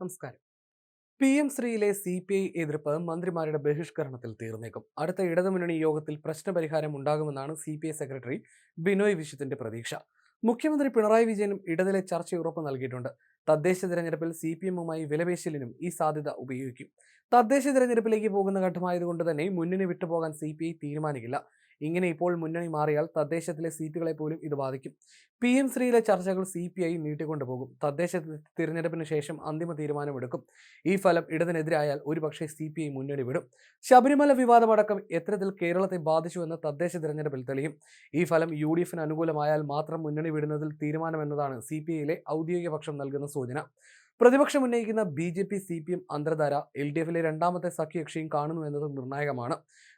നമസ്കാരം. PM3യിലെ CPI എതിർപ്പ് മന്ത്രിമാരുടെ ബഹിഷ്കരണത്തിൽ തീർന്നേക്കും. അടുത്ത ഇടതുമുന്നണി യോഗത്തിൽ പ്രശ്നപരിഹാരം ഉണ്ടാകുമെന്നാണ് CPI സെക്രട്ടറി ബിനോയ് വിശ്വത്തിന്റെ പ്രതീക്ഷ. മുഖ്യമന്ത്രി പിണറായി വിജയനും ഇടതിലെ ചർച്ച ഉറപ്പ് നൽകിയിട്ടുണ്ട്. തദ്ദേശ തിരഞ്ഞെടുപ്പിൽ CPM-മായി വിലപേശലിനും ഈ സാധ്യത ഉപയോഗിക്കും. തദ്ദേശ തിരഞ്ഞെടുപ്പിലേക്ക് പോകുന്ന ഘട്ടമായതുകൊണ്ട് തന്നെ മുന്നണി വിട്ടുപോകാൻ CPI തീരുമാനിക്കില്ല. ഇങ്ങനെ ഇപ്പോൾ മുന്നണി മാറിയാൽ തദ്ദേശത്തിലെ സീറ്റുകളെ പോലും ഇത് ബാധിക്കും. PM3യിലെ ചർച്ചകൾ CPI നീട്ടിക്കൊണ്ടുപോകും. തദ്ദേശ തിരഞ്ഞെടുപ്പിന് ശേഷം അന്തിമ തീരുമാനമെടുക്കും. ഈ ഫലം ഇടതിനെതിരായാൽ ഒരുപക്ഷെ CPI മുന്നണി വിടും. ശബരിമല വിവാദമടക്കം എത്തരത്തിൽ കേരളത്തെ ബാധിച്ചുവെന്ന് തദ്ദേശ തിരഞ്ഞെടുപ്പിൽ തെളിയും. ഈ ഫലം UDFന് അനുകൂലമായാൽ മാത്രം മുന്നണി വിടുന്നതിൽ തീരുമാനമെന്നതാണ് CPIയിലെ ഔദ്യോഗിക പക്ഷം നൽകുന്ന സൂചന. പ്രതിപക്ഷം ഉന്നയിക്കുന്ന BJP CPM അന്തർധാര LDFിലെ രണ്ടാമത്തെ സഖ്യകക്ഷിയും കാണുന്നു എന്നത് നിർണായകമാണ്.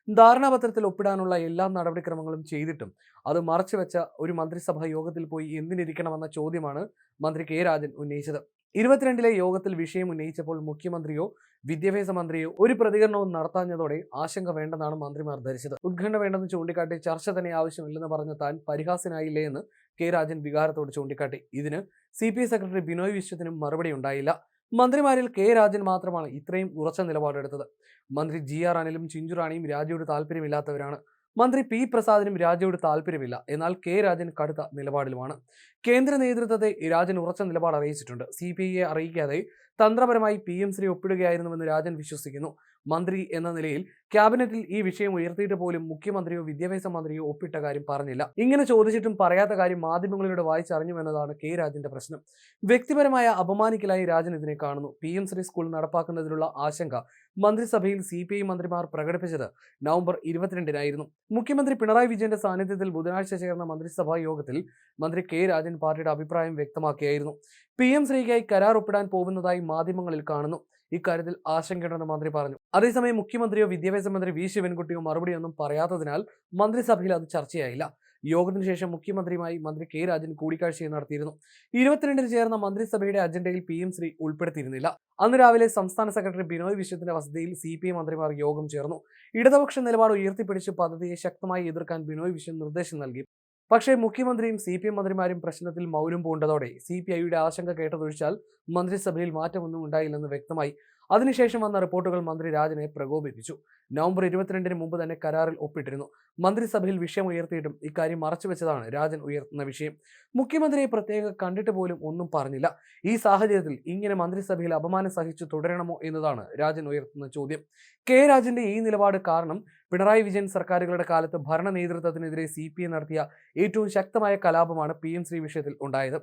ധാരണാപത്രത്തിൽ ഒപ്പിടാനുള്ള എല്ലാ നടപടിക്രമങ്ങളും ചെയ്തിട്ടും അത് മറച്ചുവെച്ച ഒരു മന്ത്രിസഭാ യോഗത്തിൽ പോയി എന്തിനിരിക്കണമെന്ന ചോദ്യമാണ് മന്ത്രി കെ രാജൻ ഉന്നയിച്ചത്. 22-ലെ യോഗത്തിൽ വിഷയം ഉന്നയിച്ചപ്പോൾ മുഖ്യമന്ത്രിയോ വിദ്യാഭ്യാസ മന്ത്രിയോ ഒരു പ്രതികരണവും നടത്താഞ്ഞതോടെ ആശങ്ക വേണ്ടെന്നാണ് മന്ത്രിമാർ ധരിച്ചത്. ഉത്കണ്ഠ വേണ്ടെന്ന് ചൂണ്ടിക്കാട്ടി ചർച്ച തന്നെ ആവശ്യമില്ലെന്ന് പറഞ്ഞ താൻ പരിഹാസ്യനായില്ലേ എന്ന് കെ രാജൻ വികാരത്തോട് ചൂണ്ടിക്കാട്ടി. ഇതിന് CPI സെക്രട്ടറി ബിനോയ് വിശ്വത്തിനും മറുപടി ഉണ്ടായില്ല. മന്ത്രിമാരിൽ കെ രാജൻ മാത്രമാണ് ഇത്രയും ഉറച്ച നിലപാടെടുത്തത്. മന്ത്രി GR അനിലും ചിഞ്ചുറാണിയും രാജിയോട് താല്പര്യമില്ലാത്തവരാണ്. മന്ത്രി P പ്രസാദിനും രാജിയോട് താല്പര്യമില്ല. എന്നാൽ കെ രാജൻ കടുത്ത നിലപാടിലുമാണ്. കേന്ദ്ര നേതൃത്വത്തെ രാജൻ ഉറച്ച നിലപാട് അറിയിച്ചിട്ടുണ്ട്. CPIയെ അറിയിക്കാതെ തന്ത്രപരമായി PM3 ഒപ്പിടുകയായിരുന്നുവെന്ന് രാജൻ വിശ്വസിക്കുന്നു. മന്ത്രി എന്ന നിലയിൽ ക്യാബിനറ്റിൽ ഈ വിഷയം ഉയർത്തിയിട്ട് പോലും മുഖ്യമന്ത്രിയോ വിദ്യാഭ്യാസ മന്ത്രിയോ ഒപ്പിട്ട കാര്യം പറഞ്ഞില്ല. ഇങ്ങനെ ചോദിച്ചിട്ടും പറയാത്ത കാര്യം മാധ്യമങ്ങളിലൂടെ വായിച്ചറിഞ്ഞുവെന്നതാണ് കെ രാജന്റെ പ്രശ്നം. വ്യക്തിപരമായ അപമാനിക്കലായി രാജൻ ഇതിനെ കാണുന്നു. PM3 സ്കൂൾ നടപ്പാക്കുന്നതിനുള്ള ആശങ്ക മന്ത്രിസഭയിൽ CPI മന്ത്രിമാർ പ്രകടിപ്പിച്ചത് നവംബർ 22-നായിരുന്നു. മുഖ്യമന്ത്രി പിണറായി വിജയന്റെ സാന്നിധ്യത്തിൽ ബുധനാഴ്ച ചേർന്ന മന്ത്രിസഭാ യോഗത്തിൽ മന്ത്രി കെ രാജൻ പാർട്ടിയുടെ അഭിപ്രായം വ്യക്തമാക്കിയായിരുന്നു. PM3ക്കായി കരാർ ഒപ്പിടാൻ പോകുന്നതായി മാധ്യമങ്ങളിൽ കാണുന്നു. ഇക്കാര്യത്തിൽ ആശങ്കയുണ്ടെന്ന് മന്ത്രി പറഞ്ഞു. അതേസമയം മുഖ്യമന്ത്രിയോ വിദ്യാഭ്യാസ മന്ത്രി V ശിവൻകുട്ടിയോ മറുപടിയൊന്നും പറയാത്തതിനാൽ മന്ത്രിസഭയിൽ അത് ചർച്ചയായില്ല. യോഗത്തിന് ശേഷം മുഖ്യമന്ത്രിയുമായി മന്ത്രി കെ രാജൻ കൂടിക്കാഴ്ചയും നടത്തിയിരുന്നു. 22-ന് ചേർന്ന മന്ത്രിസഭയുടെ അജണ്ടയിൽ PM3 ഉൾപ്പെടുത്തിയിരുന്നില്ല. അന്ന് രാവിലെ സംസ്ഥാന സെക്രട്ടറി ബിനോയ് വിശ്വത്തിന്റെ വസതിയിൽ CPI മന്ത്രിമാർ യോഗം ചേർന്നു. ഇടതുപക്ഷ നിലപാട് ഉയർത്തിപ്പിടിച്ച് പദ്ധതിയെ ശക്തമായി എതിർക്കാൻ ബിനോയ് വിശ്വൻ നിർദ്ദേശം നൽകി. പക്ഷേ മുഖ്യമന്ത്രിയും CPM മന്ത്രിമാരും പ്രശ്നത്തിൽ മൗനം പൂണ്ടതോടെ CPIയുടെ ആശങ്ക കേട്ടതൊഴിച്ചാൽ മന്ത്രിസഭയിൽ മാറ്റമൊന്നും ഉണ്ടായില്ലെന്ന് വ്യക്തമായി. അതിനുശേഷം വന്ന റിപ്പോർട്ടുകൾ മന്ത്രി രാജനെ പ്രകോപിപ്പിച്ചു. നവംബർ 22-ന് മുമ്പ് തന്നെ കരാറിൽ ഒപ്പിട്ടിരുന്നു. മന്ത്രിസഭയിൽ വിഷയം ഉയർത്തിയിട്ടും ഇക്കാര്യം മറച്ചുവെച്ചതാണ് രാജൻ ഉയർത്തുന്ന വിഷയം. മുഖ്യമന്ത്രിയെ പ്രത്യേകം കണ്ടിട്ട് പോലും ഒന്നും പറഞ്ഞില്ല. ഈ സാഹചര്യത്തിൽ ഇങ്ങനെ മന്ത്രിസഭയിൽ അപമാനം സഹിച്ചു തുടരണമോ എന്നതാണ് രാജൻ ഉയർത്തുന്ന ചോദ്യം. കെ രാജന്റെ ഈ നിലപാട് കാരണം പിണറായി വിജയൻ സർക്കാരുകളുടെ കാലത്ത് ഭരണ നേതൃത്വത്തിനെതിരെ CPI നടത്തിയ ഏറ്റവും ശക്തമായ കലാപമാണ് PM3 വിഷയത്തിൽ ഉണ്ടായത്.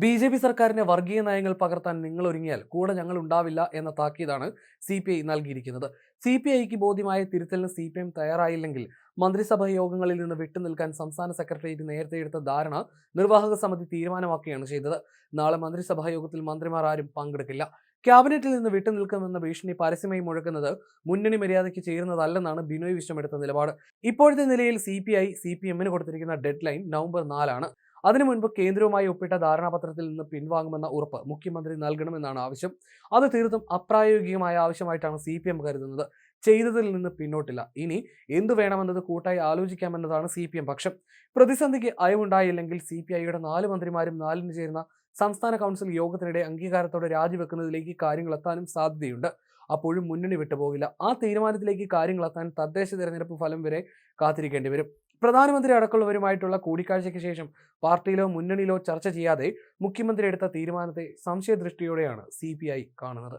BJP സർക്കാരിന്റെ വർഗീയ നയങ്ങൾ പകർത്താൻ നിങ്ങൾ ഒരുങ്ങിയാൽ കൂടെ ഞങ്ങൾ ഉണ്ടാവില്ല എന്ന താക്കീതാണ് CPI നൽകിയിരിക്കുന്നത്. CPIക്ക് ബോധ്യമായ തിരുത്തലിന് CPM തയ്യാറായില്ലെങ്കിൽ മന്ത്രിസഭാ യോഗങ്ങളിൽ നിന്ന് വിട്ടുനിൽക്കാൻ സംസ്ഥാന സെക്രട്ടേറിയറ്റ് നേരത്തെ എടുത്ത ധാരണ നിർവാഹക സമിതി തീരുമാനമാക്കുകയാണ് ചെയ്തത്. നാളെ മന്ത്രിസഭാ യോഗത്തിൽ മന്ത്രിമാർ ആരും പങ്കെടുക്കില്ല. ക്യാബിനറ്റിൽ നിന്ന് വിട്ടുനിൽക്കുമെന്ന ഭീഷണി പരസ്യമായി മുഴക്കുന്നത് മുന്നണി മര്യാദയ്ക്ക് ചേരുന്നതല്ലെന്നാണ് ബിനോയ് വിശ്വം എടുത്ത നിലപാട്. ഇപ്പോഴത്തെ നിലയിൽ CPI CPMന് കൊടുത്തിരിക്കുന്ന ഡെഡ് ലൈൻ നവംബർ 4-ആണ്. അതിനു മുൻപ് കേന്ദ്രവുമായി ഒപ്പിട്ട ധാരണാപത്രത്തിൽ നിന്ന് പിൻവാങ്ങുമെന്ന ഉറപ്പ് മുഖ്യമന്ത്രി നൽകണമെന്നാണ് ആവശ്യം. അത് തീർത്തും അപ്രായോഗികമായ ആവശ്യമായിട്ടാണ് CPM കരുതുന്നത്. ചെയ്തതിൽ നിന്ന് പിന്നോട്ടില്ല. ഇനി എന്തു വേണമെന്നത് കൂട്ടായി ആലോചിക്കാമെന്നതാണ് CPM പക്ഷം. പ്രതിസന്ധിക്ക് അയവുണ്ടായില്ലെങ്കിൽ CPIയുടെ 4 മന്ത്രിമാരും 4-ന് ചേരുന്ന സംസ്ഥാന കൗൺസിൽ യോഗത്തിനിടെ അംഗീകാരത്തോടെ രാജിവെക്കുന്നതിലേക്ക് കാര്യങ്ങൾ എത്താനും സാധ്യതയുണ്ട്. അപ്പോഴും മുന്നണി വിട്ടുപോകില്ല. ആ തീരുമാനത്തിലേക്ക് കാര്യങ്ങൾ എത്താൻ തദ്ദേശ തിരഞ്ഞെടുപ്പ് ഫലം വരെ കാത്തിരിക്കേണ്ടി വരും. പ്രധാനമന്ത്രി അടക്കമുള്ളവരുമായിട്ടുള്ള കൂടിക്കാഴ്ചയ്ക്ക് ശേഷം പാർട്ടിയിലോ മുന്നണിയിലോ ചർച്ച ചെയ്യാതെ മുഖ്യമന്ത്രി എടുത്ത തീരുമാനത്തെ സംശയദൃഷ്ടിയോടെയാണ് CPI കാണുന്നത്.